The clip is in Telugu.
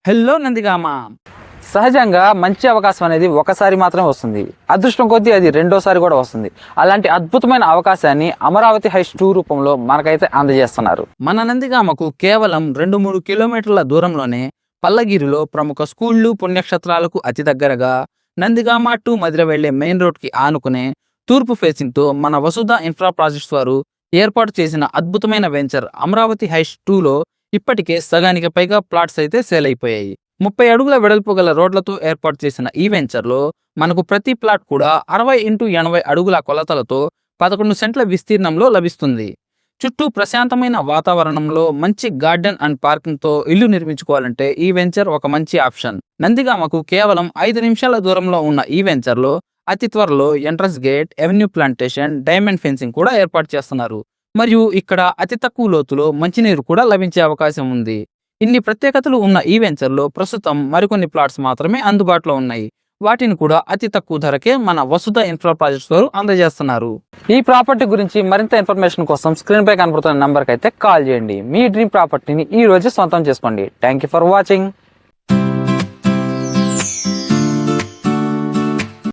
హలో నందిగామ. సహజంగా మంచి అవకాశం అనేది ఒకసారి మాత్రమే వస్తుంది. అదృష్టం కొద్దీ అది రెండోసారి కూడా వస్తుంది. అలాంటి అద్భుతమైన అవకాశాన్ని అమరావతి హైట్స్ 2 రూపంలో మనకైతే అందజేస్తున్నారు. మన నందిగామకు కేవలం 2-3 కిలోమీటర్ల దూరంలోనే పల్లగిరిలో ప్రముఖ స్కూళ్లు, పుణ్యక్షేత్రాలకు అతి దగ్గరగా నందిగామ టు మధిర వెళ్లే మెయిన్ రోడ్కి ఆనుకునే తూర్పు ఫేసింగ్తో మన వసుధ ఇన్ఫ్రా ప్రాజెక్ట్స్ వారు ఏర్పాటు చేసిన అద్భుతమైన వెంచర్ అమరావతి హైట్స్ 2లో ఇప్పటికే సగానికి పైగా ప్లాట్స్ అయితే సేల్ అయిపోయాయి. 30 అడుగుల వెడల్పు గల రోడ్లతో ఏర్పాటు చేసిన ఈ వెంచర్లో మనకు ప్రతి ప్లాట్ కూడా 60x80 అడుగుల కొలతలతో 11 సెంట్ల విస్తీర్ణంలో లభిస్తుంది. చుట్టూ ప్రశాంతమైన వాతావరణంలో మంచి గార్డెన్ అండ్ పార్కింగ్తో ఇల్లు నిర్మించుకోవాలంటే ఈ వెంచర్ ఒక మంచి ఆప్షన్. నందిగామకు కేవలం 5 నిమిషాల దూరంలో ఉన్న ఈ వెంచర్లో అతి త్వరలో entrance gate, avenue plantation, diamond fencing కూడా ఏర్పాటు చేస్తున్నారు. మరియు ఇక్కడ అతి తక్కువ లోతులో మంచినీరు కూడా లభించే అవకాశం ఉంది. ఇన్ని ప్రత్యేకతలు ఉన్న ఈ వెంచర్లో ప్రస్తుతం మరికొన్ని ప్లాట్స్ మాత్రమే అందుబాటులో ఉన్నాయి. వాటిని కూడా అతి తక్కువ ధరకే మన వసుధ ఇన్ఫ్రా ప్రాజెక్ట్స్ వారు అందజేస్తున్నారు. ఈ ప్రాపర్టీ గురించి మరింత ఇన్ఫర్మేషన్ కోసం స్క్రీన్ పై కనపడుతున్న నంబర్కి అయితే కాల్ చేయండి. మీ డ్రీమ్ ప్రాపర్టీని ఈ రోజు సొంతం చేసుకోండి. Thank you for watching.